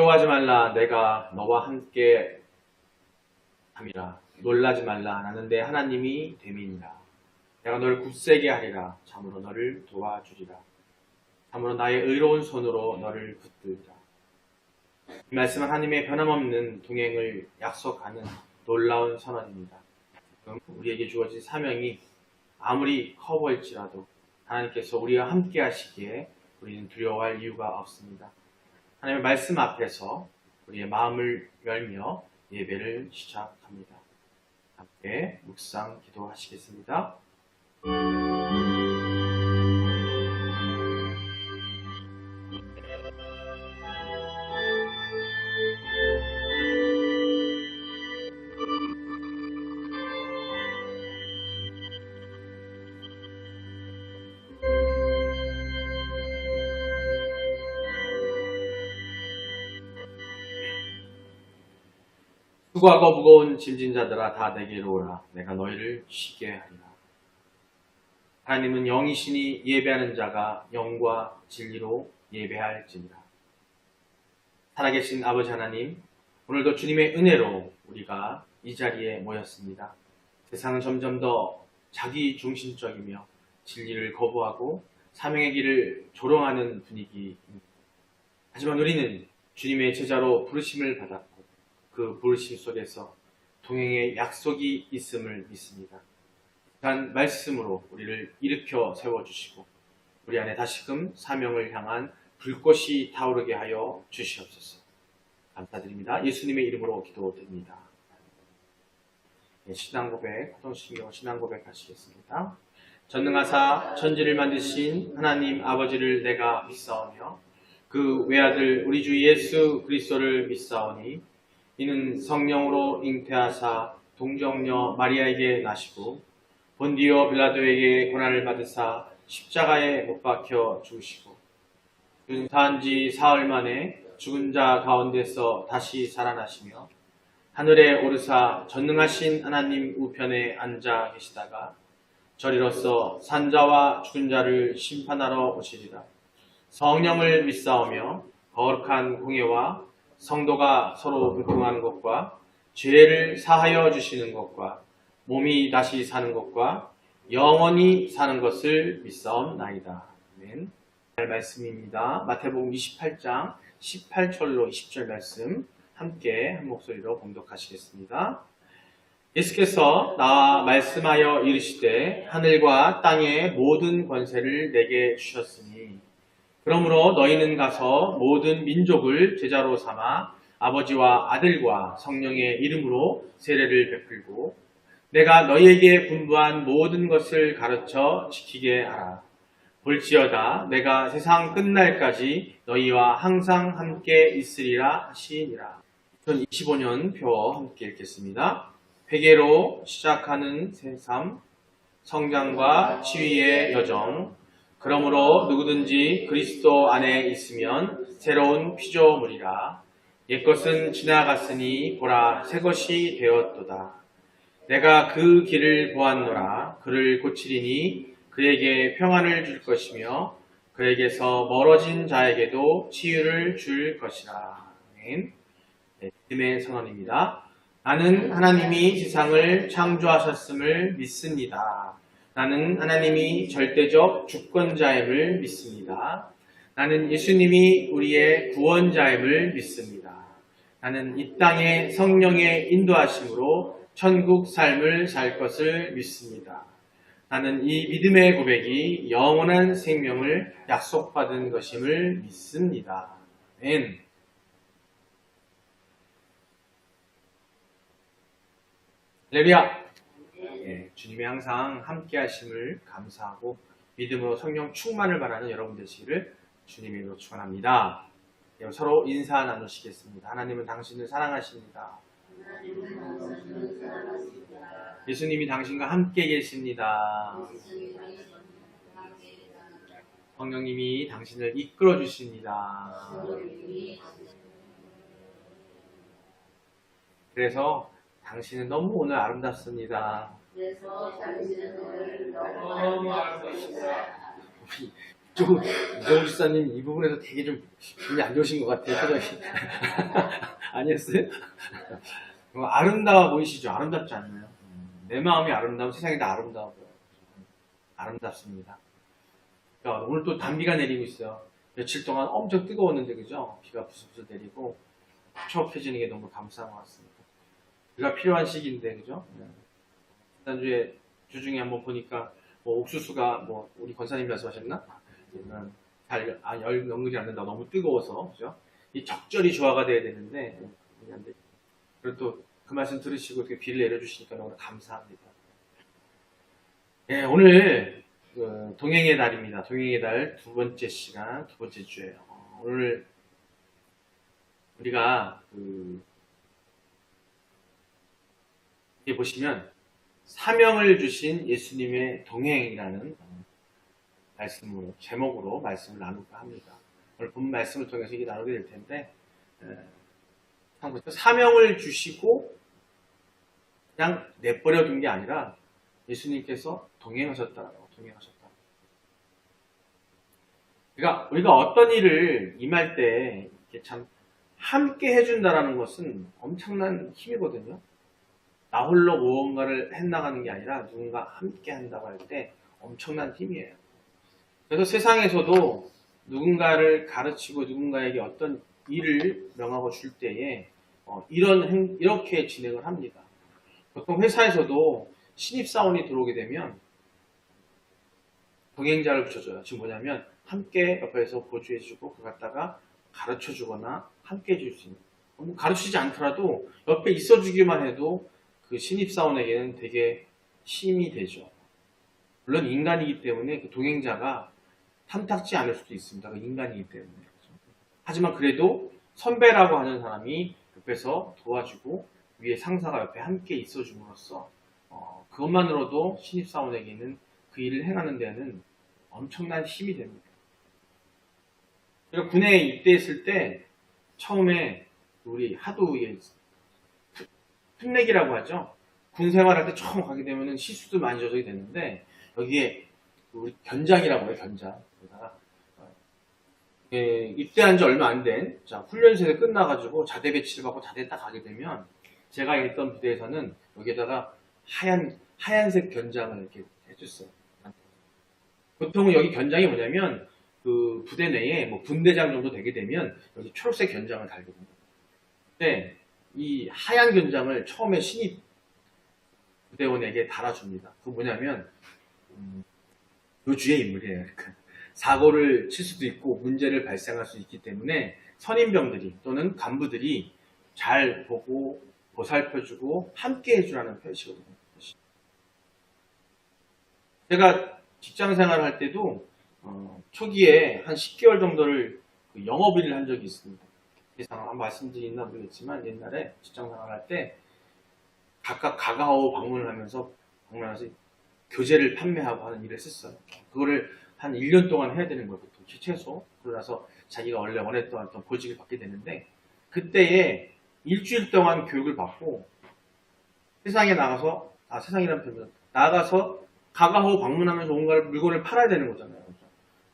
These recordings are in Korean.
두려워하지 말라. 내가 너와 함께 함이라. 놀라지 말라. 나는 내 하나님이 됨이니라. 내가 너를 굳세게 하리라. 참으로 너를 도와주리라. 참으로 나의 의로운 손으로 너를 붙들리라. 이 말씀은 하나님의 변함없는 동행을 약속하는 놀라운 선언입니다. 우리에게 주어진 사명이 아무리 커 보일지라도 하나님께서 우리와 함께 하시기에 우리는 두려워할 이유가 없습니다. 하나님의 말씀 앞에서 우리의 마음을 열며 예배를 시작합니다. 함께 묵상 기도하시겠습니다. 수고하고 무거운 짐진 자들아 다 내게로 오라. 내가 너희를 쉬게 하리라. 하나님은 영이시니 예배하는 자가 영과 진리로 예배할지니라. 살아계신 아버지 하나님, 오늘도 주님의 은혜로 우리가 이 자리에 모였습니다. 세상은 점점 더 자기 중심적이며 진리를 거부하고 사명의 길을 조롱하는 분위기입니다. 하지만 우리는 주님의 제자로 부르심을 받았고 그 부르심 속에서 동행의 약속이 있음을 믿습니다. 단 말씀으로 우리를 일으켜 세워주시고 우리 안에 다시금 사명을 향한 불꽃이 타오르게 하여 주시옵소서. 감사드립니다. 예수님의 이름으로 기도드립니다. 신앙고백, 호동신경 신앙고백 하시겠습니다. 전능하사 천지를 만드신 하나님 아버지를 내가 믿사오며 그 외아들 우리 주 예수 그리스도를 믿사오니 이는 성령으로 잉태하사 동정녀 마리아에게 나시고 본디오 빌라도에게 고난을 받으사 십자가에 못 박혀 죽으시고 윤사한 지 사흘 만에 죽은 자 가운데서 다시 살아나시며 하늘에 오르사 전능하신 하나님 우편에 앉아 계시다가 저리로서 산자와 죽은 자를 심판하러 오시리라. 성령을 믿사오며 거룩한 공예와 성도가 서로 불통하는 것과 죄를 사하여 주시는 것과 몸이 다시 사는 것과 영원히 사는 것을 믿사옵나이다. 아멘. 말씀입니다. 마태복음 28장 18절로 20절 말씀 함께 한 목소리로 봉독하시겠습니다. 예수께서 나와 말씀하여 이르시되 하늘과 땅의 모든 권세를 내게 주셨으니 그러므로 너희는 가서 모든 민족을 제자로 삼아 아버지와 아들과 성령의 이름으로 세례를 베풀고 내가 너희에게 분부한 모든 것을 가르쳐 지키게 하라. 볼지어다 내가 세상 끝날까지 너희와 항상 함께 있으리라 하시니라. 2025년 표 함께 읽겠습니다. 회개로 시작하는 새삼, 성장과 치유의 여정. 그러므로 누구든지 그리스도 안에 있으면 새로운 피조물이라. 옛것은 지나갔으니 보라 새것이 되었도다. 내가 그 길을 보았노라. 그를 고치리니 그에게 평안을 줄 것이며 그에게서 멀어진 자에게도 치유를 줄 것이라. 아멘. 믿음의 선언입니다. 나는 하나님이 세상을 창조하셨음을 믿습니다. 나는 하나님이 절대적 주권자임을 믿습니다. 나는 예수님이 우리의 구원자임을 믿습니다. 나는 이 땅에 성령의 인도하심으로 천국 삶을 살 것을 믿습니다. 나는 이 믿음의 고백이 영원한 생명을 약속받은 것임을 믿습니다. 아멘. 할렐루야. 주님이 항상 함께 하심을 감사하고 믿음으로 성령 충만을 바라는 여러분 되시기를 주님의 이름으로 축원합니다. 서로 인사 나누시겠습니다. 하나님은 당신을 사랑하십니다. 예수님이 당신과 함께 계십니다. 성령님이 당신을 이끌어 주십니다. 그래서 당신은 너무 오늘 아름답습니다. 이정우 집사님 이 부분에서 되게 좀 기분이 안 좋으신 것 같아요. 표정이. 아니었어요? 아름다워 보이시죠? 아름답지 않나요? 내 마음이 아름다운 세상이 다 아름다워 보여요. 아름답습니다. 그러니까 오늘 또 단비가 내리고 있어요. 며칠 동안 엄청 뜨거웠는데 그죠? 비가 부슬부슬 내리고 추억해지는 게 너무 감사한 것 같습니다. 비가 필요한 시기인데 그죠? 지난주에 주중에 한번 보니까 뭐 옥수수가 뭐 우리 권사님 말씀하셨나? 잘 연근이 안 된다. 너무 뜨거워서 그죠? 이 적절히 조화가 돼야 되는데 그리고 또 그 말씀 들으시고 이렇게 비를 내려주시니까 너무 감사합니다. 네, 오늘 동행의 달입니다. 동행의 달 두 번째 시간, 두 번째 주예요. 오늘 우리가 여기 보시면 사명을 주신 예수님의 동행이라는 말씀으로 제목으로 말씀을 나눌까 합니다. 오늘 본 말씀을 통해서 이게 나누게 될 텐데 사명을 주시고 그냥 내버려 둔 게 아니라 예수님께서 동행하셨다라고 동행하셨다. 그러니까 우리가 어떤 일을 임할 때 참 함께 해준다라는 것은 엄청난 힘이거든요. 나 홀로 무언가를 해나가는 게 아니라 누군가 함께 한다고 할 때 엄청난 힘이에요. 그래서 세상에서도 누군가를 가르치고 누군가에게 어떤 일을 명하고 줄 때에 이렇게 진행을 합니다. 보통 회사에서도 신입사원이 들어오게 되면 동행자를 붙여줘요. 지금 뭐냐면 함께 옆에서 보조해주고 그걸 갖다가 가르쳐주거나 함께 해줄 수 있는, 가르치지 않더라도 옆에 있어주기만 해도 그 신입사원에게는 되게 힘이 되죠. 물론 인간이기 때문에 그 동행자가 탐탁지 않을 수도 있습니다. 그 인간이기 때문에. 하지만 그래도 선배라고 하는 사람이 옆에서 도와주고 위에 상사가 옆에 함께 있어줌으로써 그것만으로도 신입사원에게는 그 일을 행하는 데는 엄청난 힘이 됩니다. 제가 군에 입대했을 때 처음에 우리 하도 풋내기라고 하죠. 군 생활할 때 처음 가게 되면 실수도 많이 저지게 됐는데 여기에 우리 견장이라고 해요. 견장. 입대한 지 얼마 안 된 훈련소에 끝나가지고 자대 배치를 받고 자대에 딱 가게 되면 제가 있던 부대에서는 여기에다가 하얀색 견장을 이렇게 해줬어요. 보통 여기 견장이 뭐냐면 그 부대 내에 뭐 분대장 정도 되게 되면 여기 초록색 견장을 달거든요. 근데 이 하얀 견장을 처음에 신입 부대원에게 달아줍니다. 그거 뭐냐면 요주의 인물이에요. 그러니까 사고를 칠 수도 있고 문제를 발생할 수 있기 때문에 선임병들이 또는 간부들이 잘 보고 보살펴주고 함께 해주라는 표시거든요. 제가 직장 생활을 할 때도 초기에 한 10개월 정도를 영업일을 한 적이 있습니다. 이상 말씀드리나 모르겠지만 옛날에 직장 생활을 할 때 각각 가가오 방문을 하면서 교재를 판매하고 하는 일을 했었어요. 그거를 한 1년 동안 해야 되는 거예요. 보통 최소. 그러고 나서 자기가 원래 원했던 어떤 보직을 받게 되는데 그때에 일주일 동안 교육을 받고 세상에 나가서 세상이라는 표현 나가서 가가호 방문하면서 뭔가 물건을 팔아야 되는 거잖아요.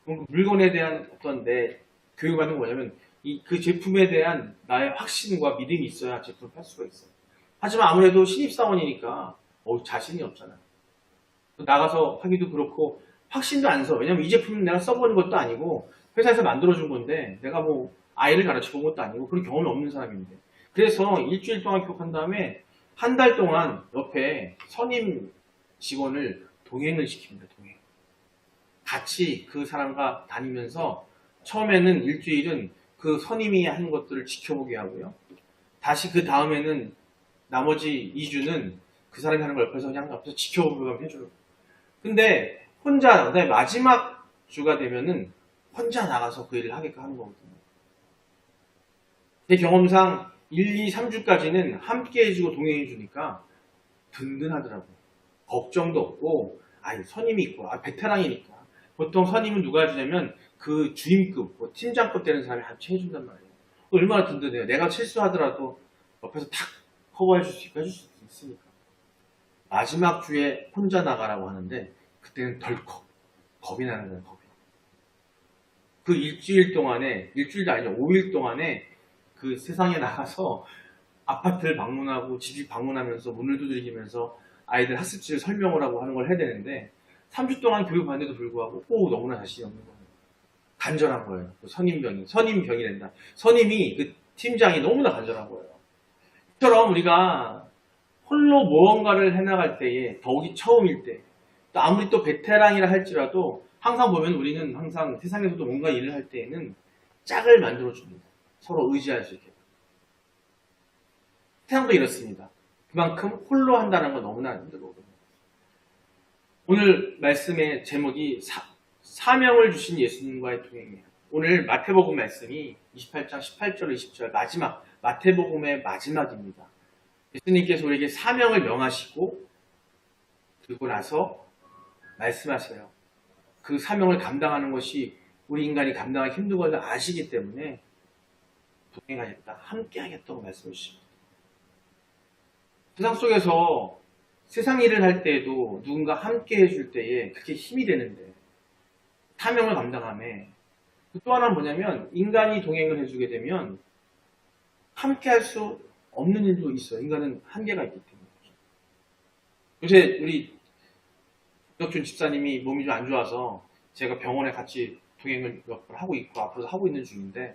그럼 그 물건에 대한 어떤 내 교육받는 거냐면 그 제품에 대한 나의 확신과 믿음이 있어야 제품을 팔 수가 있어요. 하지만 아무래도 신입사원이니까 자신이 없잖아요. 나가서 하기도 그렇고 확신도 안 서. 왜냐면 이 제품은 내가 써보는 것도 아니고 회사에서 만들어준 건데 내가 뭐 아이를 가르쳐 본 것도 아니고 그런 경험이 없는 사람인데 그래서 일주일 동안 교육한 다음에 한 달 동안 옆에 선임 직원을 동행을 시킵니다. 동행. 같이 그 사람과 다니면서 처음에는 일주일은 그 선임이 하는 것들을 지켜보게 하고요. 다시 그 다음에는 나머지 2주는 그 사람이 하는 걸 옆에서 그냥 옆에서 지켜보고 해줘요. 근데 혼자, 그다음에 마지막 주가 되면은 혼자 나가서 그 일을 하게끔 하는 거거든요. 제 경험상 1, 2, 3주까지는 함께 해주고 동행해주니까 든든하더라고요. 걱정도 없고, 선임이 있고, 베테랑이니까. 보통 선임은 누가 해주냐면 그 주임급, 뭐 팀장급 되는 사람이 같이 해준단 말이에요. 얼마나 든든해요. 내가 실수하더라도 옆에서 탁 커버해줄 수 있고 해줄 수 있으니까. 마지막 주에 혼자 나가라고 하는데 그때는 덜컥 겁이 나는 거예요. 겁이. 그 일주일 동안에, 일주일도 아니죠, 5일 동안에 그 세상에 나가서 아파트를 방문하고 집을 방문하면서 문을 두드리면서 아이들 학습지를 설명을 하고 하는 걸 해야 되는데 3주 동안 교육 받는데도 불구하고 너무나 자신이 없는 거예요. 간절한 거예요. 그 선임병이란다. 선임이 그 팀장이 너무나 간절한 거예요. 이처럼 우리가 홀로 무언가를 해나갈 때에 더욱이 처음일 때 또 아무리 또 베테랑이라 할지라도 항상 보면 우리는 항상 세상에서도 뭔가 일을 할 때에는 짝을 만들어줍니다. 서로 의지할 수 있게. 세상도 이렇습니다. 그만큼 홀로 한다는 건 너무나 힘들거든요. 오늘 말씀의 제목이 사명을 주신 예수님과의 동행이에요. 오늘 마태복음 말씀이 28장 18절 20절 마지막 마태복음의 마지막입니다. 예수님께서 우리에게 사명을 명하시고 그리고 나서 말씀하세요. 그 사명을 감당하는 것이 우리 인간이 감당하기 힘든 것을 아시기 때문에 동행하겠다, 함께하겠다고 말씀해 주십니다. 세상 속에서 세상 일을 할 때에도 누군가 함께 해줄 때에 그게 힘이 되는데 사명을 감당함에 또 하나는 뭐냐면 인간이 동행을 해주게 되면 함께 할 수 없는 일도 있어요. 인간은 한계가 있기 때문에. 요새 우리 박준 집사님이 몸이 좀 안 좋아서 제가 병원에 같이 동행을 몇 번 하고 있고 앞으로도 하고 있는 중인데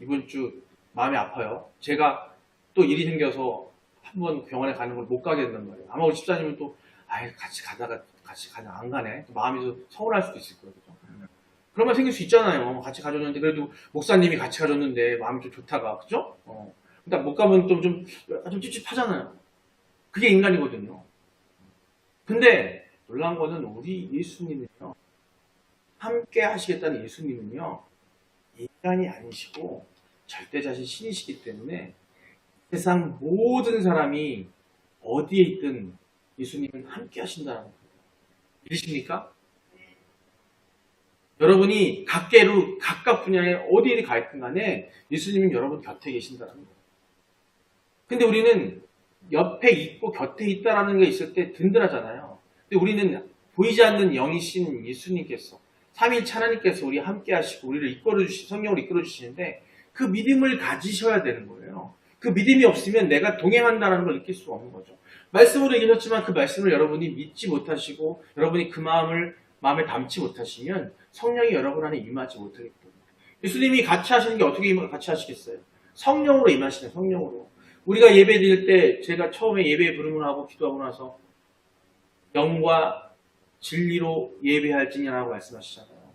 이번 주 마음이 아파요. 제가 또 일이 생겨서 한번 병원에 가는 걸 못 가게 된단 말이에요. 아마 우리 집사님은 또 같이 가다가 안 가네. 또 마음이 좀 서운할 수도 있을 거예요. 그죠? 그런 말 생길 수 있잖아요. 같이 가줬는데 그래도 목사님이 같이 가줬는데 마음이 좀 좋다가 그죠? 일단 못 가면 좀 찝찝하잖아요. 그게 인간이거든요. 근데 놀라운 거는 우리 예수님은요, 함께 하시겠다는 예수님은요, 인간이 아니시고 절대자신 신이시기 때문에 세상 모든 사람이 어디에 있든 예수님은 함께 하신다는 거예요. 믿으십니까? 여러분이 각각 분야에 어디에 가 있든 간에 예수님은 여러분 곁에 계신다는 거예요. 근데 우리는 옆에 있고 곁에 있다라는 게 있을 때 든든하잖아요. 근데 우리는 보이지 않는 영이신 예수님께서 삼위일체 하나님께서 우리 함께 하시고 우리를 성령으로 이끌어 주시는데 그 믿음을 가지셔야 되는 거예요. 그 믿음이 없으면 내가 동행한다는 걸 느낄 수가 없는 거죠. 말씀으로 얘기하셨지만 그 말씀을 여러분이 믿지 못하시고 여러분이 그 마음에 담지 못하시면 성령이 여러분 안에 임하지 못하기 때문에 예수님이 같이 하시는 게 어떻게 같이 하시겠어요? 성령으로 임하시는 성령으로. 우리가 예배 드릴 때 제가 처음에 예배 부름을 하고 기도하고 나서 영과 진리로 예배할지냐라고 말씀하시잖아요.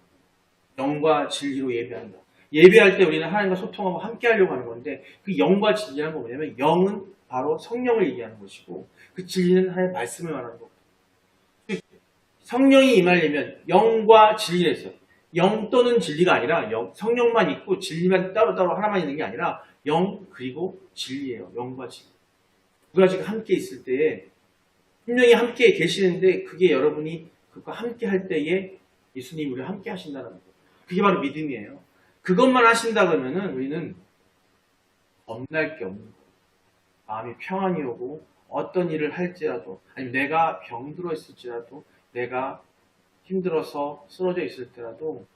영과 진리로 예배한다. 예배할 때 우리는 하나님과 소통하고 함께 하려고 하는 건데 그 영과 진리라는 건 뭐냐면 영은 바로 성령을 얘기하는 것이고 그 진리는 하나님의 말씀을 말하는 거고 성령이 임하려면 영과 진리가 있어요. 영 또는 진리가 아니라 성령만 있고 진리만 따로따로 하나만 있는 게 아니라 영 그리고 진리예요. 영과 진리. 두 가지가 함께 있을 때에 분명히 함께 계시는데 그게 여러분이 그것과 함께 할 때에 예수님이 우리와 함께 하신다는 거예요. 그게 바로 믿음이에요. 그것만 하신다 그러면은 우리는 겁날 게 없는 거예요. 마음이 평안이 오고 어떤 일을 할지라도 아니면 내가 병들어 있을지라도 내가 힘들어서 쓰러져 있을 때라도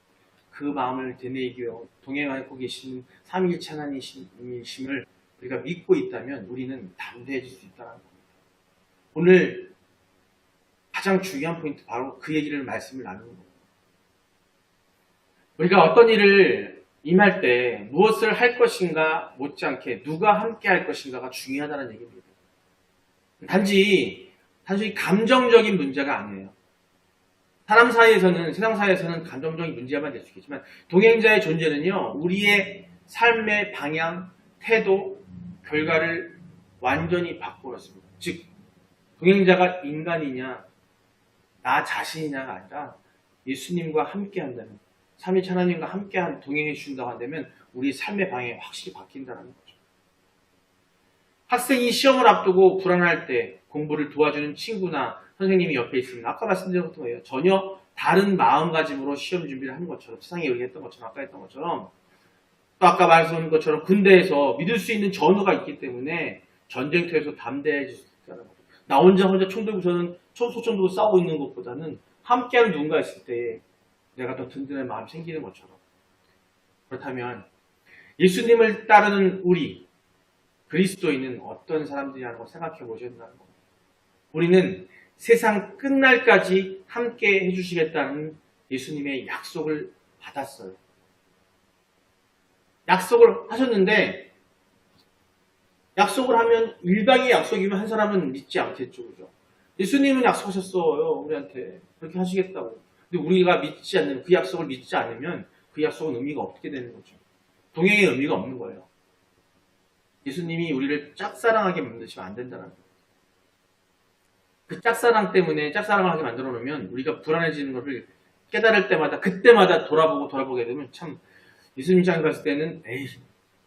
그 마음을 되뇌이고 동행하고 계시는 삼위일체 하나님이심을 우리가 믿고 있다면 우리는 담대해질 수 있다는 겁니다. 오늘 가장 중요한 포인트 바로 그 얘기를 말씀을 나누는 거예요. 우리가 어떤 일을 임할 때 무엇을 할 것인가 못지않게 누가 함께 할 것인가가 중요하다는 얘기입니다. 단지 감정적인 문제가 아니에요. 사람 사이에서는, 세상 사이에서는 감정적인 문제만 될 수 있겠지만 동행자의 존재는요, 우리의 삶의 방향, 태도, 결과를 완전히 바꿔놓습니다. 즉, 동행자가 인간이냐, 나 자신이냐가 아니라 예수님과 함께 한다면, 삼위일체 하나님과 함께 동행해 주신다고 한다면 우리 삶의 방향이 확실히 바뀐다는 거죠. 학생이 시험을 앞두고 불안할 때 공부를 도와주는 친구나 선생님이 옆에 있으면 아까 말씀드린 것도 뭐예요? 전혀 다른 마음가짐으로 시험 준비를 하는 것처럼 세상에 얘기했던 것처럼 아까 했던 것처럼 또 아까 말씀드린 것처럼 군대에서 믿을 수 있는 전우가 있기 때문에 전쟁터에서 담대해질 수 있다는 거죠. 나 혼자 총 들고 저는 소총 들고 싸우고 있는 것보다는 함께하는 누군가 있을 때 내가 더 든든한 마음이 생기는 것처럼 그렇다면 예수님을 따르는 우리 그리스도인은 어떤 사람들이라고 생각해 보셨다는 겁니다. 우리는 세상 끝날까지 함께 해주시겠다는 예수님의 약속을 받았어요. 약속을 하셨는데 약속을 하면 일방의 약속이면 한 사람은 믿지 않겠죠. 그죠? 예수님은 약속하셨어요. 우리한테. 그렇게 하시겠다고. 근데 우리가 믿지 않는 그 약속을 믿지 않으면 그 약속은 의미가 없게 되는 거죠. 동행의 의미가 없는 거예요. 예수님이 우리를 짝사랑하게 만드시면 안 된다는 거예요. 그 짝사랑 때문에 짝사랑을 하게 만들어 놓으면 우리가 불안해지는 것을 깨달을 때마다 그때마다 돌아보게 되면 참 예수님장 갔을 때는 에이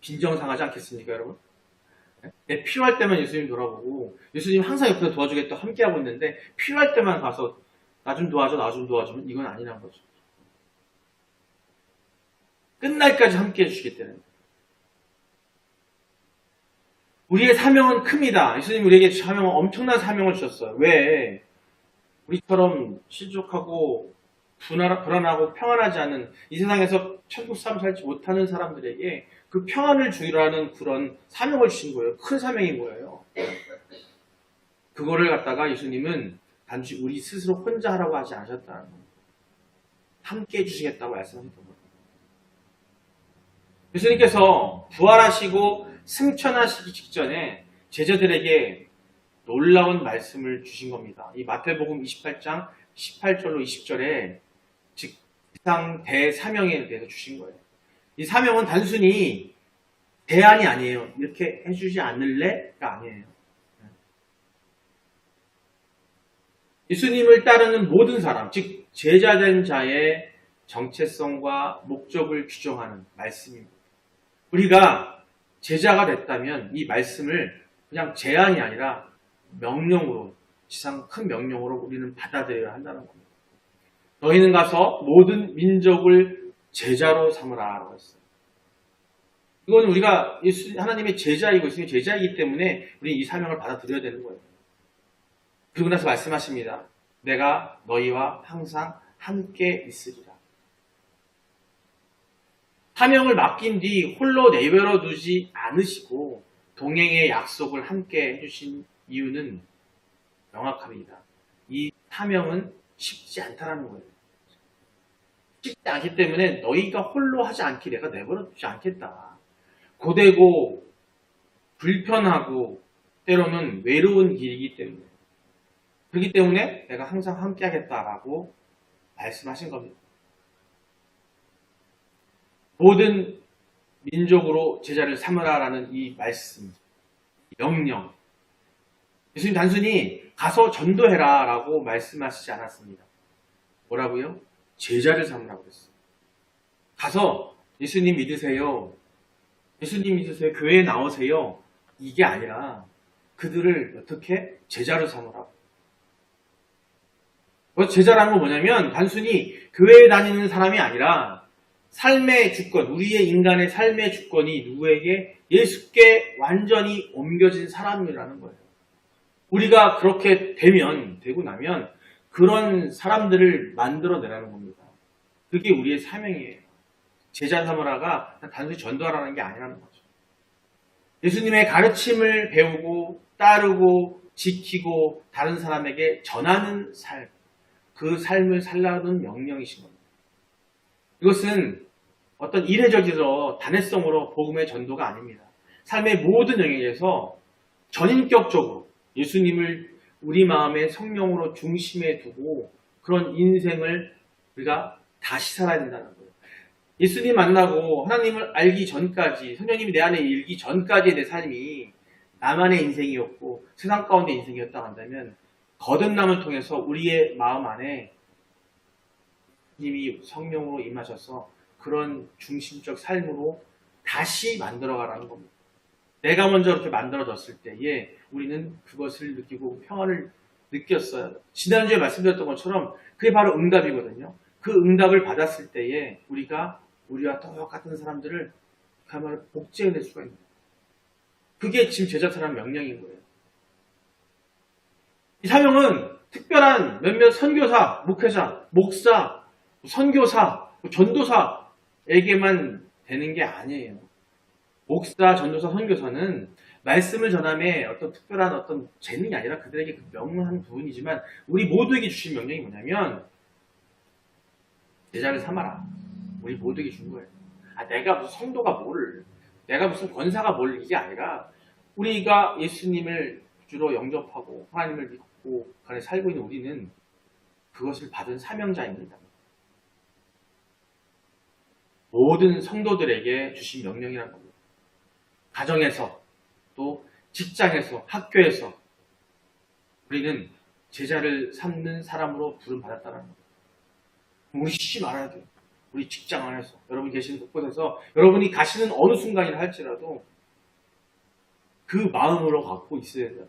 빈정상하지 않겠습니까 여러분? 내 필요할 때만 예수님 돌아보고 예수님 항상 옆에서 도와주겠다고 함께하고 있는데 필요할 때만 가서 나 좀 도와주면 이건 아니란 거죠. 끝날까지 함께 해주시겠다는 거예요. 우리의 사명은 큽니다. 예수님 우리에게 엄청난 사명을 주셨어요. 왜? 우리처럼 실족하고 불안하고 평안하지 않은 이 세상에서 천국 삶 살지 못하는 사람들에게 그 평안을 주라는 그런 사명을 주신 거예요. 큰 사명인 거예요. 그거를 갖다가 예수님은 단지 우리 스스로 혼자 하라고 하지 않으셨다는 거예요. 함께 해주시겠다고 말씀하셨던 거예요. 예수님께서 부활하시고 승천하시기 직전에 제자들에게 놀라운 말씀을 주신 겁니다. 이 마태복음 28장 18절로 20절에 즉 이상 대사명에 대해서 주신 거예요. 이 사명은 단순히 대안이 아니에요. 이렇게 해주지 않을래가 아니에요. 예수님을 따르는 모든 사람, 즉 제자된 자의 정체성과 목적을 규정하는 말씀입니다. 우리가 제자가 됐다면 이 말씀을 그냥 제안이 아니라 명령으로, 지상 큰 명령으로 우리는 받아들여야 한다는 겁니다. 너희는 가서 모든 민족을 제자로 삼으라라고 했어요. 이건 우리가 하나님의 제자이고 있으니 제자이기 때문에 우리 이 사명을 받아들여야 되는 거예요. 그리고 나서 말씀하십니다. 내가 너희와 항상 함께 있으리라. 사명을 맡긴 뒤 홀로 내버려 두지 않으시고 동행의 약속을 함께 해주신 이유는 명확합니다. 이 사명은 쉽지 않다는 거예요. 쉽지 않기 때문에 너희가 홀로 하지 않게 내가 내버려 두지 않겠다. 고되고 불편하고 때로는 외로운 길이기 때문에 그렇기 때문에 내가 항상 함께 하겠다라고 말씀하신 겁니다. 모든 민족으로 제자를 삼으라라는 이 말씀, 명령. 예수님 단순히 가서 전도해라라고 말씀하시지 않았습니다. 뭐라고요? 제자를 삼으라고 했어요. 가서 예수님 믿으세요. 예수님 믿으세요. 교회에 나오세요. 이게 아니라 그들을 어떻게 제자로 삼으라고. 제자라는 건 뭐냐면 단순히 교회에 다니는 사람이 아니라 삶의 주권, 우리의 인간의 삶의 주권이 누구에게? 예수께 완전히 옮겨진 사람이라는 거예요. 우리가 그렇게 되고 나면 그런 사람들을 만들어내라는 겁니다. 그게 우리의 사명이에요. 제자 삼으라가 단순히 전도하라는 게 아니라는 거죠. 예수님의 가르침을 배우고 따르고 지키고 다른 사람에게 전하는 삶, 그 삶을 살라는 명령이신 겁니다. 이것은 어떤 이례적이서 단회성으로 복음의 전도가 아닙니다. 삶의 모든 영역에서 전인격적으로 예수님을 우리 마음의 성령으로 중심에 두고 그런 인생을 우리가 다시 살아야 된다는 거예요. 예수님 만나고 하나님을 알기 전까지, 성령님이 내 안에 일기 전까지의 내 삶이 나만의 인생이었고 세상 가운데 인생이었다고 한다면 거듭남을 통해서 우리의 마음 안에 님이 성령으로 임하셔서 그런 중심적 삶으로 다시 만들어가라는 겁니다. 내가 먼저 이렇게 만들어졌을 때에 우리는 그것을 느끼고 평안을 느꼈어요. 지난주에 말씀드렸던 것처럼 그게 바로 응답이거든요. 그 응답을 받았을 때에 우리와 똑같은 사람들을 그야말로 복제해낼 수가 있는 거예요. 그게 지금 제자처럼 명령인 거예요. 이 사명은 특별한 몇몇 선교사, 목회자, 목사, 선교사, 전도사에게만 되는 게 아니에요. 목사, 전도사, 선교사는 말씀을 전함에 어떤 특별한 어떤 재능이 아니라 그들에게 그 명료한 부분이지만 우리 모두에게 주신 명령이 뭐냐면 제자를 삼아라. 우리 모두에게 준 거예요. 내가 무슨 성도가 뭘, 내가 무슨 권사가 뭘 이게 아니라 우리가 예수님을 주로 영접하고 하나님을 믿고 그 안에 살고 있는 우리는 그것을 받은 사명자입니다. 모든 성도들에게 주신 명령이라는 겁니다. 가정에서 또 직장에서 학교에서 우리는 제자를 삼는 사람으로 부름받았다는 겁니다. 우리 쉬지 말아야 돼요. 우리 직장 안에서 여러분 계시는 곳곳에서 여러분이 가시는 어느 순간이라 할지라도 그 마음으로 갖고 있어야 돼요.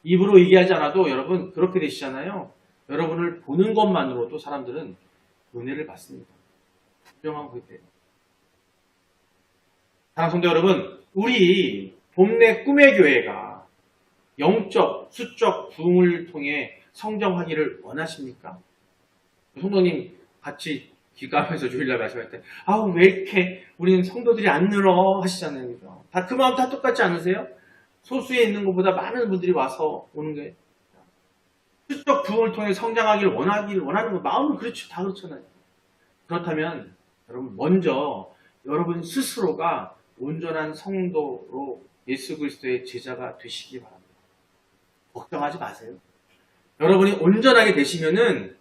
입으로 얘기하지 않아도 여러분 그렇게 되시잖아요. 여러분을 보는 것만으로도 사람들은 은혜를 받습니다. 분명한 그게 돼요. 사랑하는 성도 여러분, 우리 봄내 꿈의 교회가 영적, 수적 부흥을 통해 성장하기를 원하십니까? 성도님 같이 길 가면서 주일날 말씀할 때 왜 이렇게 우리는 성도들이 안 늘어 하시잖아요. 그죠? 다 그 마음 다 똑같지 않으세요? 소수에 있는 것보다 많은 분들이 와서 오는 게 수적 부흥을 통해 성장하기를 원하는 거 마음은 그렇죠. 다 그렇잖아요. 그렇다면 여러분 먼저 여러분 스스로가 온전한 성도로 예수 그리스도의 제자가 되시기 바랍니다. 걱정하지 마세요. 여러분이 온전하게 되시면은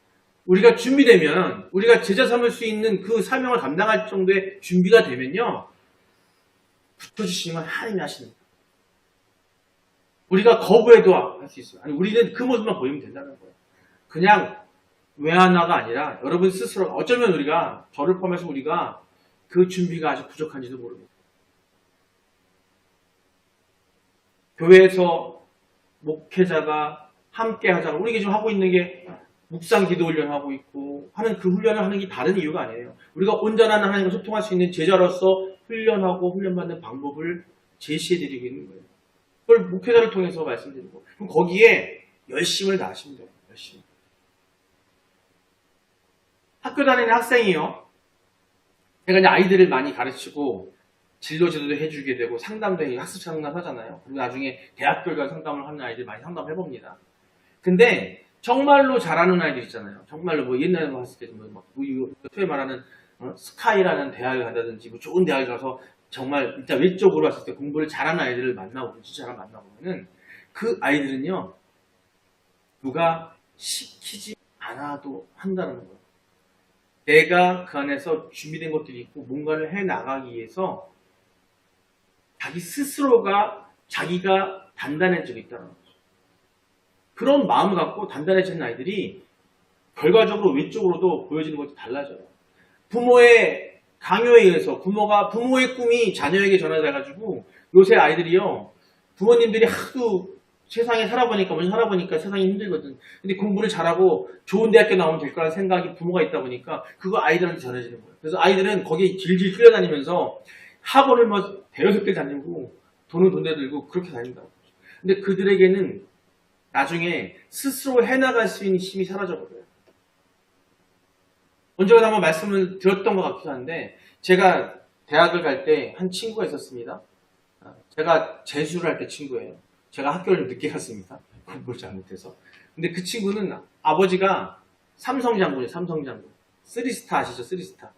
우리가 준비되면 우리가 제자 삼을 수 있는 그 사명을 감당할 정도의 준비가 되면요. 붙여주시는 건 하나님이 하십니다. 우리가 거부해도 할 수 있어요. 아니, 우리는 그 모습만 보이면 된다는 거예요. 그냥 외하나가 아니라 여러분 스스로 어쩌면 우리가 저를 포함해서 우리가 그 준비가 아주 부족한지도 모릅니다. 교회에서 목회자가 함께 하자고 우리가 지금 하고 있는 게 묵상 기도 훈련을 하고 있고 하는 그 훈련을 하는 게 다른 이유가 아니에요. 우리가 온전한 하나님과 소통할 수 있는 제자로서 훈련하고 훈련받는 방법을 제시해드리고 있는 거예요. 그걸 목회자를 통해서 말씀드리고 그럼 거기에 열심을 다하시면 돼요. 열심히. 학교 다니는 학생이요. 제가 이제 아이들을 많이 가르치고 진로 지도도 해주게 되고 상담도 해, 학습 상담 하잖아요. 그리고 나중에 대학교 가 상담을 하는 아이들 많이 상담해봅니다. 근데 정말로 잘하는 아이들 있잖아요. 정말로 뭐 옛날에 봤을 때 뭐 소위 말하는 스카이라는 대학을 간다든지 뭐 좋은 대학을 가서 정말 일단 외적으로 봤을 때 공부를 잘하는 아이들을 만나보면 진짜 잘 만나보면은 그 아이들은요 누가 시키지 않아도 한다는 거예요. 내가 그 안에서 준비된 것들이 있고 뭔가를 해 나가기 위해서 자기 스스로가 자기가 단단해지고 있다는 거죠. 그런 마음을 갖고 단단해지는 아이들이 결과적으로 외적으로도 보여지는 것이 달라져요. 부모의 강요에 의해서 부모의 꿈이 자녀에게 전화돼가지고 요새 아이들이요 부모님들이 하도 세상에 살아보니까 먼저 살아보니까 세상이 힘들거든. 근데 공부를 잘하고 좋은 대학교 나오면 될 거라는 생각이 부모가 있다 보니까 그거 아이들한테 전해지는 거예요. 그래서 아이들은 거기에 질질 끌려다니면서 학원을 뭐 대여섯 개 다니고 돈을 돈 내들고 그렇게 다닌다고. 근데 그들에게는 나중에 스스로 해나갈 수 있는 힘이 사라져버려요. 언제가 한번 말씀을 드렸던 것 같기도 한데 제가 대학을 갈 때 한 친구가 있었습니다. 제가 재수를 할 때 친구예요. 제가 학교를 좀 늦게 갔습니다. 공부를 잘못해서. 근데 그 친구는 아버지가 삼성장군이에요. 삼성장군. 3스타 아시죠? 3스타.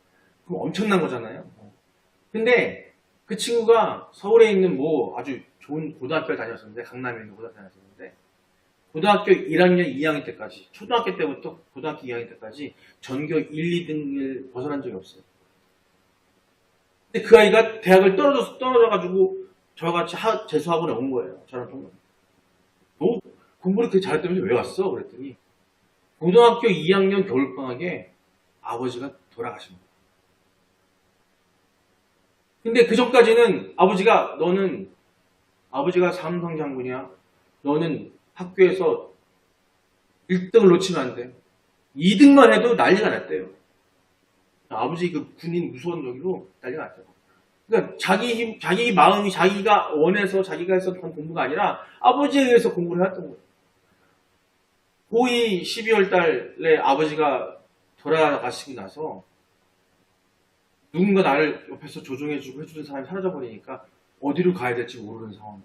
그럼 엄청난 거잖아요. 근데 그 친구가 서울에 있는 뭐 아주 좋은 고등학교를 다녔었는데 강남에 있는 고등학교 다녔었는데 고등학교 1학년, 2학년 때까지 초등학교 때부터 고등학교 2학년 때까지 전교 1, 2등을 벗어난 적이 없어요. 근데 그 아이가 대학을 떨어져가지고 저같이 재수학원에 온 거예요. 저랑 동갑. 너 공부를 그렇게 잘했다면서 왜 왔어? 그랬더니 고등학교 2학년 겨울방학에 아버지가 돌아가신 거예요. 근데 그 전까지는 아버지가 삼성장군이야. 너는 학교에서 1등을 놓치면 안 돼. 2등만 해도 난리가 났대요. 아버지 그 군인 무서운 여기로 난리가 났대요. 그러니까 자기 마음이 자기가 원해서 자기가 했었던 공부가 아니라 아버지에 의해서 공부를 했던 거예요. 고2 12월 달에 아버지가 돌아가시고 나서 누군가 나를 옆에서 조종해주고 해주는 사람이 사라져버리니까 어디로 가야 될지 모르는 상황.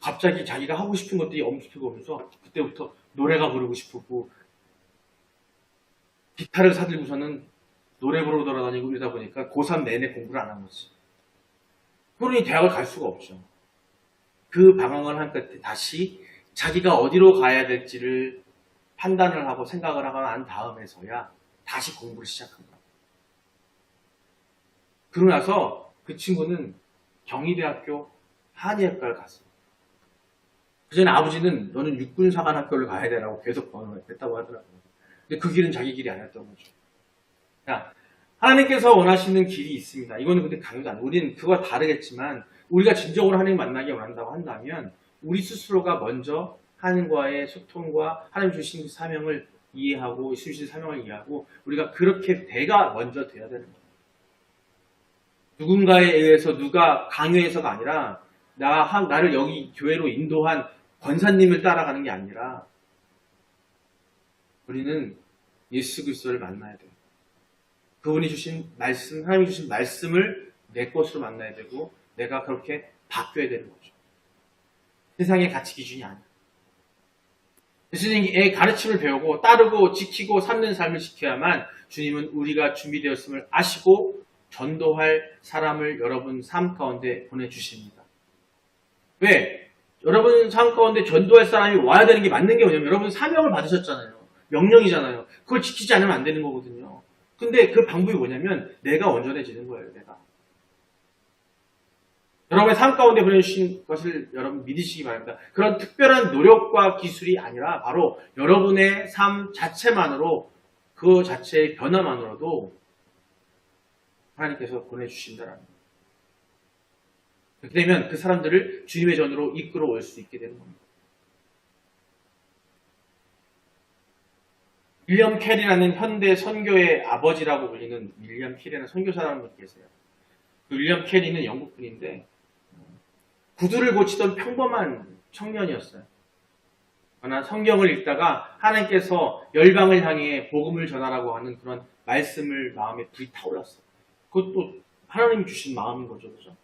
갑자기 자기가 하고 싶은 것들이 엄습해고 오면서 그때부터 노래가 부르고 싶고 기타를 사들고서는 노래 부르러 돌아다니고 이러다 보니까 고3 내내 공부를 안 한 거지. 그러니 대학을 갈 수가 없죠. 그 방황을 한 끝에 다시 자기가 어디로 가야 될지를 판단을 하고 생각을 하고 난 다음에서야 다시 공부를 시작한 거야. 그러고 나서 그 친구는 경희대학교 한의학과를 갔어요. 그전에 아버지는 너는 육군사관학교를 가야 되라고 계속 했다고 하더라고요. 근데 그 길은 자기 길이 아니었던 거죠. 자, 하나님께서 원하시는 길이 있습니다. 이거는 근데 강요도 안 해요. 우리는 그거와 다르겠지만 우리가 진정으로 하나님 만나기 원한다고 한다면 우리 스스로가 먼저 하나님과의 소통과 하나님 주신 사명을 이해하고 주신 사명을 이해하고 우리가 그렇게 내가 먼저 돼야 되는 거예요. 누군가에 의해서 누가 강요해서가 아니라 나를 여기 교회로 인도한 권사님을 따라가는 게 아니라 우리는 예수 그리스도를 만나야 돼요. 그분이 주신 말씀, 하나님이 주신 말씀을 내 것으로 만나야 되고 내가 그렇게 바뀌어야 되는 거죠. 세상의 가치 기준이 아니야. 예수님의 가르침을 배우고 따르고 지키고 삼는 삶을 지켜야만 주님은 우리가 준비되었음을 아시고 전도할 사람을 여러분 삶 가운데 보내주십니다. 왜? 여러분 삶 가운데 전도할 사람이 와야 되는 게 맞는 게 뭐냐면 여러분 사명을 받으셨잖아요. 명령이잖아요. 그걸 지키지 않으면 안 되는 거거든요. 근데 그 방법이 뭐냐면 내가 온전해지는 거예요. 내가. 여러분의 삶 가운데 보내주신 것을 여러분 믿으시기 바랍니다. 그런 특별한 노력과 기술이 아니라 바로 여러분의 삶 자체만으로 그 자체의 변화만으로도 하나님께서 보내주신다라는 거예요. 그렇게 되면 그 사람들을 주님의 전으로 이끌어 올 수 있게 되는 겁니다. 윌리엄 캐리라는 현대 선교의 아버지라고 불리는 윌리엄 캐리라는 선교사라는 분이 계세요. 그 윌리엄 캐리는 영국분인데 구두를 고치던 평범한 청년이었어요. 그러나 성경을 읽다가 하나님께서 열방을 향해 복음을 전하라고 하는 그런 말씀을 마음에 불타올랐어요. 그것도 하나님이 주신 마음인 거죠. 그죠?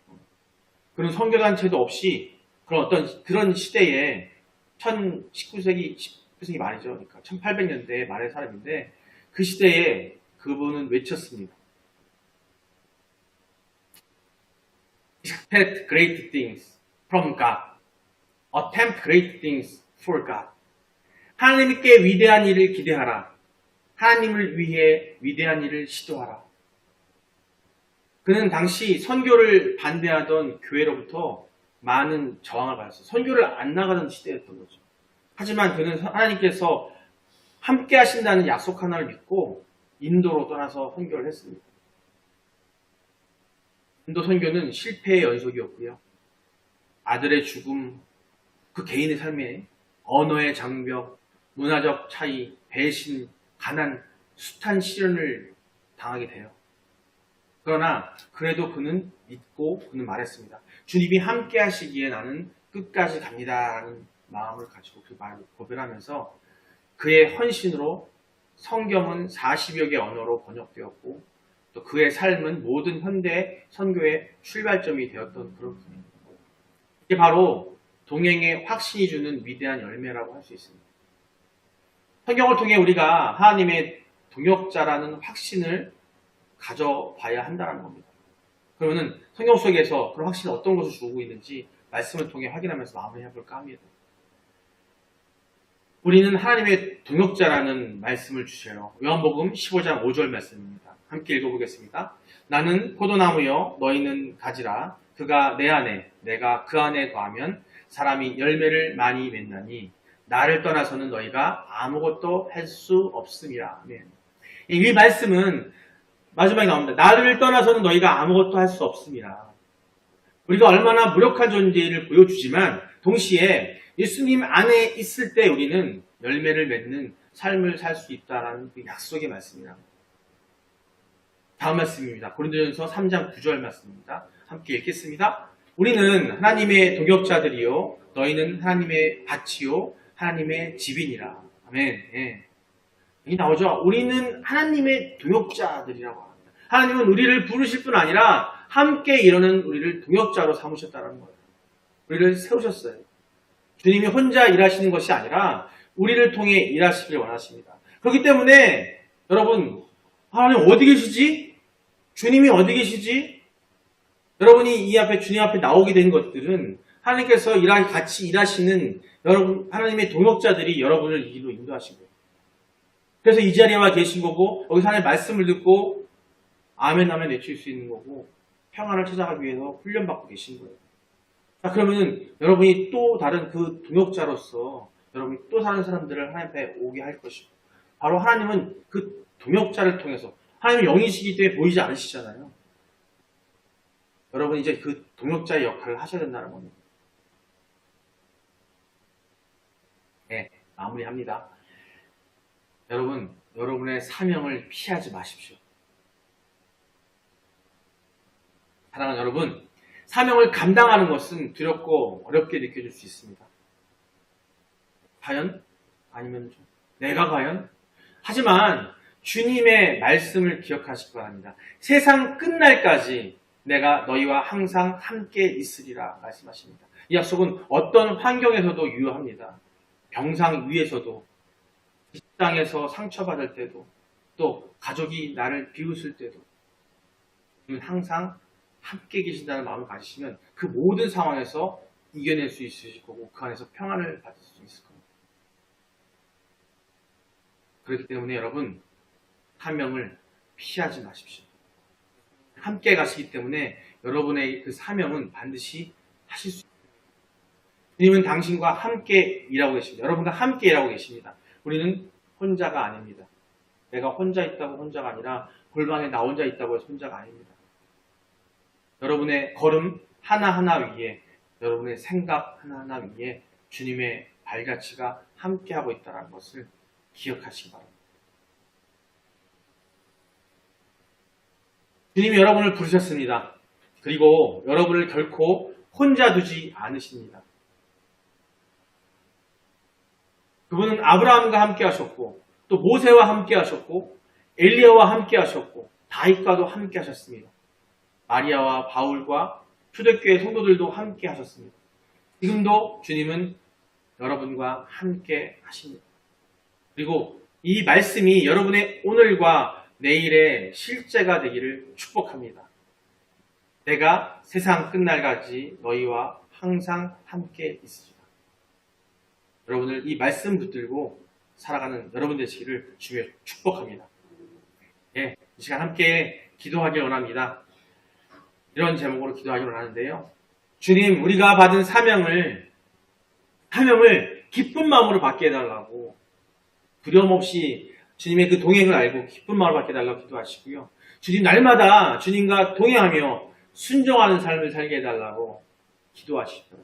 그런 선교단체도 없이 그런 시대에 19세기 말이죠. 그러니까 1800년대 말의 사람인데 그 시대에 그분은 외쳤습니다. Expect great things from God. Attempt great things for God. 하나님께 위대한 일을 기대하라. 하나님을 위해 위대한 일을 시도하라. 그는 당시 선교를 반대하던 교회로부터 많은 저항을 받았어요. 선교를 안 나가던 시대였던 거죠. 하지만 그는 하나님께서 함께 하신다는 약속 하나를 믿고 인도로 떠나서 선교를 했습니다. 인도 선교는 실패의 연속이었고요. 아들의 죽음, 그 개인의 삶에 언어의 장벽, 문화적 차이, 배신, 가난, 숱한 시련을 당하게 돼요. 그러나 그래도 그는 믿고 그는 말했습니다. 주님이 함께 하시기에 나는 끝까지 갑니다라는 마음을 가지고 그 말을 고백하면서 그의 헌신으로 성경은 40여 개 언어로 번역되었고 또 그의 삶은 모든 현대 선교의 출발점이 되었던 그런 분입니다. 이게 바로 동행의 확신이 주는 위대한 열매라고 할 수 있습니다. 성경을 통해 우리가 하나님의 동역자라는 확신을 가져봐야 한다는 겁니다. 그러면 성경 속에서 그런 확신이 어떤 것을 주고 있는지 말씀을 통해 확인하면서 마무리해볼까 합니다. 우리는 하나님의 동역자라는 말씀을 주셔요. 요한복음 15장 5절 말씀입니다. 함께 읽어보겠습니다. 나는 포도나무여 너희는 가지라. 그가 내 안에 내가 그 안에 거하면 사람이 열매를 많이 맺나니 나를 떠나서는 너희가 아무것도 할 수 없음이라. 아멘. 이 말씀은 마지막에 나옵니다. 나를 떠나서는 너희가 아무것도 할 수 없음이라. 우리가 얼마나 무력한 존재를 보여주지만 동시에 예수님 안에 있을 때 우리는 열매를 맺는 삶을 살 수 있다는 그 약속의 말씀이라. 다음 말씀입니다. 고린도전서 3장 9절 말씀입니다. 함께 읽겠습니다. 우리는 하나님의 동역자들이요 너희는 하나님의 밭이요 하나님의 집이니라. 아멘. 예. 여기 나오죠. 우리는 하나님의 동역자들이라고 합니다. 하나님은 우리를 부르실 뿐 아니라 함께 이루는 우리를 동역자로 삼으셨다는 거예요. 우리를 세우셨어요. 주님이 혼자 일하시는 것이 아니라 우리를 통해 일하시길 원하십니다. 그렇기 때문에 여러분, 하나님 어디 계시지? 주님이 어디 계시지? 여러분이 이 앞에 주님 앞에 나오게 된 것들은 하나님께서 같이 일하시는 여러분, 하나님의 동역자들이 여러분을 이 길로 인도하신 거예요. 그래서 이 자리에 와 계신 거고, 여기서 하나님의 말씀을 듣고 아멘 아멘 외칠 수 있는 거고, 평안을 찾아가기 위해서 훈련받고 계신 거예요. 자, 그러면 여러분이 또 다른 그 동역자로서 여러분이 또 다른 사람들을 하나님 앞에 오게 할 것이고, 바로 하나님은 그 동역자를 통해서, 하나님은 영이시기 때문에 보이지 않으시잖아요. 여러분이 이제 그 동역자의 역할을 하셔야 된다는 겁니다. 네, 마무리합니다. 여러분, 여러분의 사명을 피하지 마십시오. 사랑하는 여러분, 사명을 감당하는 것은 두렵고 어렵게 느껴질 수 있습니다. 과연? 아니면 내가 과연? 하지만 주님의 말씀을 기억하시기 바랍니다. 세상 끝날까지 내가 너희와 항상 함께 있으리라 말씀하십니다. 이 약속은 어떤 환경에서도 유효합니다. 병상 위에서도, 직장에서 상처받을 때도, 또 가족이 나를 비웃을 때도 항상 함께 계신다는 마음을 가지시면 그 모든 상황에서 이겨낼 수 있으실 거고 그 안에서 평안을 받을 수 있을 겁니다. 그렇기 때문에 여러분, 사명을 피하지 마십시오. 함께 가시기 때문에 여러분의 그 사명은 반드시 하실 수 있습니다. 주님은 당신과 함께 일하고 계십니다. 여러분과 함께 일하고 계십니다. 우리는 혼자가 아닙니다. 내가 혼자 있다고 혼자가 아니라 골방에 나 혼자 있다고 해서 혼자가 아닙니다. 여러분의 걸음 하나하나 위에, 여러분의 생각 하나하나 위에 주님의 발자취가 함께하고 있다는 것을 기억하시기 바랍니다. 주님이 여러분을 부르셨습니다. 그리고 여러분을 결코 혼자 두지 않으십니다. 그분은 아브라함과 함께 하셨고, 또 모세와 함께 하셨고, 엘리야와 함께 하셨고, 다윗과도 함께 하셨습니다. 마리아와 바울과 초대교회 성도들도 함께 하셨습니다. 지금도 주님은 여러분과 함께 하십니다. 그리고 이 말씀이 여러분의 오늘과 내일의 실제가 되기를 축복합니다. 내가 세상 끝날까지 너희와 항상 함께 있으리라. 여러분을 이 말씀 붙들고 살아가는 여러분 되시기를 주여 축복합니다. 예, 이 시간 함께 기도하길 원합니다. 이런 제목으로 기도하길 원하는데요. 주님, 우리가 받은 사명을 기쁜 마음으로 받게 해달라고, 두려움 없이 주님의 그 동행을 알고 기쁜 마음으로 받게 해달라고 기도하시고요. 주님, 날마다 주님과 동행하며 순종하는 삶을 살게 해달라고 기도하시고,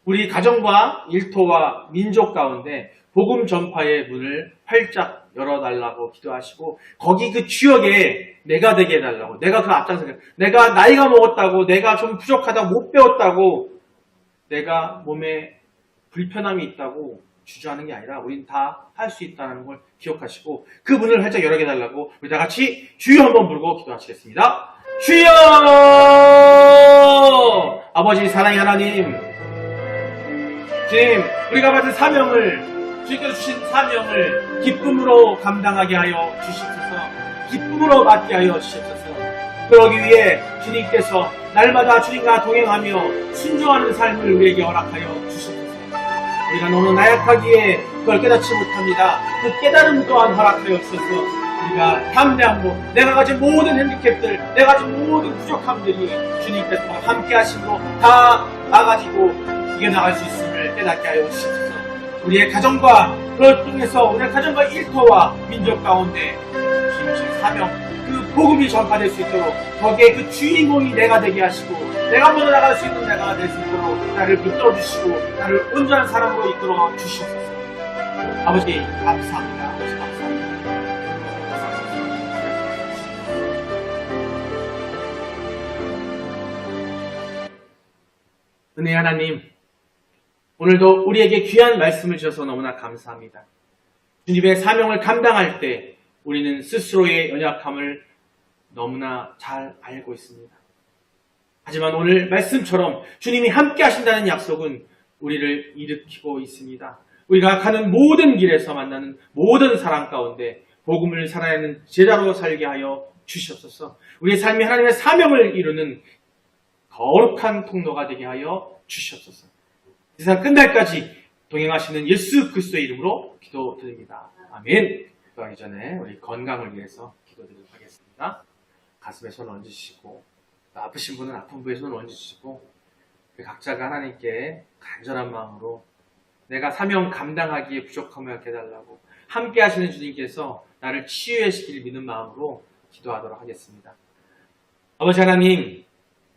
우리 가정과 일터와 민족 가운데 복음 전파의 문을 활짝 열어달라고 기도하시고, 거기 그 지역에 내가 되게 해달라고, 내가 그 앞장서게, 내가 나이가 먹었다고, 내가 좀 부족하다고, 못 배웠다고, 내가 몸에 불편함이 있다고 주저하는 게 아니라 우린 다 할 수 있다는 걸 기억하시고 그 문을 활짝 열게 해달라고 우리 다 같이 주여 한번 부르고 기도하시겠습니다. 주여! 아버지 사랑의 하나님, 주님, 우리가 받은 사명을, 주님께서 주신 사명을 기쁨으로 감당하게 하여 주시옵소서. 기쁨으로 받게 하여 주시옵소서. 그러기 위해 주님께서 날마다 주님과 동행하며 순종하는 삶을 우리에게 허락하여 주시옵소서. 우리가 너무 나약하기에 그걸 깨닫지 못합니다. 그 깨달음 또한 허락하여 주셔서 우리가 담대함으로 내가 가진 모든 핸디캡들, 내가 가진 모든 부족함들이 주님께서 함께 하심으로 다 나가지고 이겨나갈 수 있음을 깨닫게 하여 주시옵소서. 우리의 가정과 그걸 통해서 우리의 가정과 일터와 민족 가운데 주신 사명, 그 복음이 전파될 수 있도록 거기에 그 주인공이 내가 되게 하시고 내가 먼저 나갈 수 있는 내가 될 수 있도록 나를 붙들어 주시고 나를 온전한 사람으로 이끌어 주시옵소서. 아버지 감사합니다. 아버지 감사합니다. 은혜 하나님, 오늘도 우리에게 귀한 말씀을 주셔서 너무나 감사합니다. 주님의 사명을 감당할 때 우리는 스스로의 연약함을 너무나 잘 알고 있습니다. 하지만 오늘 말씀처럼 주님이 함께 하신다는 약속은 우리를 일으키고 있습니다. 우리가 가는 모든 길에서 만나는 모든 사람 가운데 복음을 살아내는 제자로 살게 하여 주시옵소서. 우리의 삶이 하나님의 사명을 이루는 거룩한 통로가 되게 하여 주시옵소서. 세상 끝날까지 동행하시는 예수 그리스도의 이름으로 기도드립니다. 아멘. 기도하기 전에 우리 건강을 위해서 기도드리도록 하겠습니다. 가슴에 손 얹으시고, 또 아프신 분은 아픈 부에 손 얹으시고, 각자가 하나님께 간절한 마음으로 내가 사명 감당하기에 부족함을 깨달라고 함께 하시는 주님께서 나를 치유시키길 믿는 마음으로 기도하도록 하겠습니다. 아버지 하나님,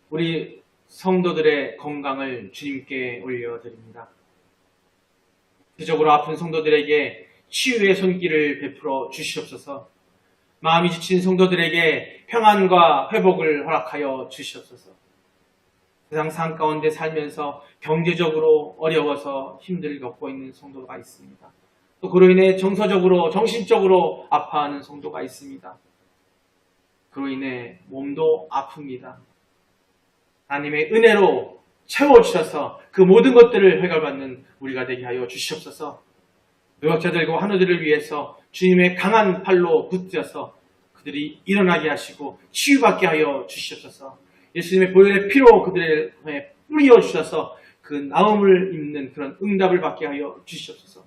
우리 성도들의 건강을 주님께 올려드립니다. 기적으로 아픈 성도들에게 치유의 손길을 베풀어 주시옵소서. 마음이 지친 성도들에게 평안과 회복을 허락하여 주시옵소서. 세상 삶 가운데 살면서 경제적으로 어려워서 힘들을 겪고 있는 성도가 있습니다. 또 그로 인해 정서적으로, 정신적으로 아파하는 성도가 있습니다. 그로 인해 몸도 아픕니다. 하나님의 은혜로 채워주셔서 그 모든 것들을 해결받는 우리가 되게 하여 주시옵소서. 노약자들과 환우들을 위해서 주님의 강한 팔로 붙들어서 그들이 일어나게 하시고 치유받게 하여 주시옵소서. 예수님의 보혈의 피로 그들의 뿌려 주셔서 그 나음을 입는 그런 응답을 받게 하여 주시옵소서.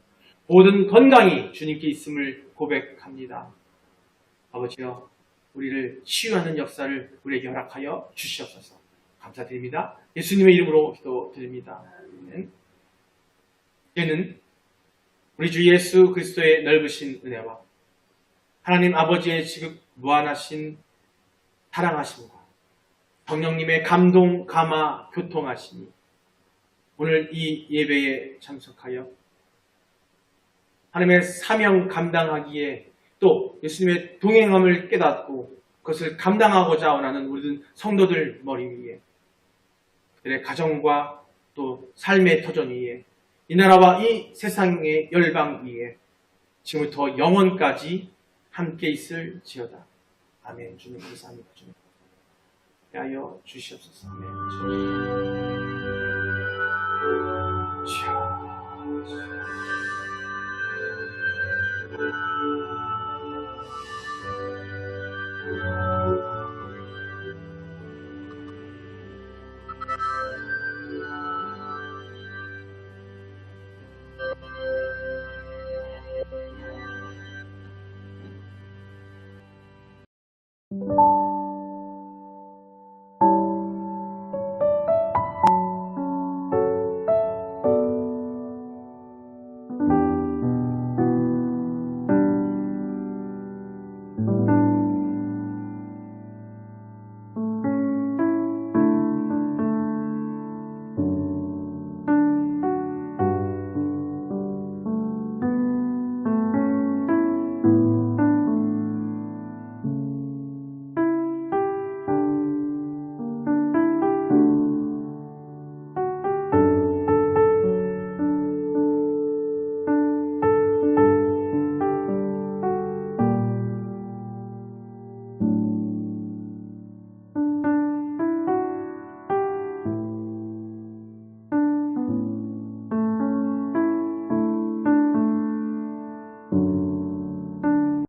모든 건강이 주님께 있음을 고백합니다. 아버지여, 우리를 치유하는 역사를 우리에게 허락하여 주시옵소서. 감사드립니다. 예수님의 이름으로 기도드립니다. 이제는 우리 주 예수 그리스도의 넓으신 은혜와 하나님 아버지의 지극 무한하신 사랑하심과 성령님의 감동, 감화, 교통하심이 오늘 이 예배에 참석하여 하나님의 사명 감당하기에 또 예수님의 동행함을 깨닫고 그것을 감당하고자 원하는 모든 성도들 머리 위에 그들의 가정과 또 삶의 터전 위에 이 나라와 이 세상의 열방 위에 지금부터 영원까지 함께 있을지어다. 아멘. 주님 감사합니다. 주님. 하여 주시옵소서. 아멘.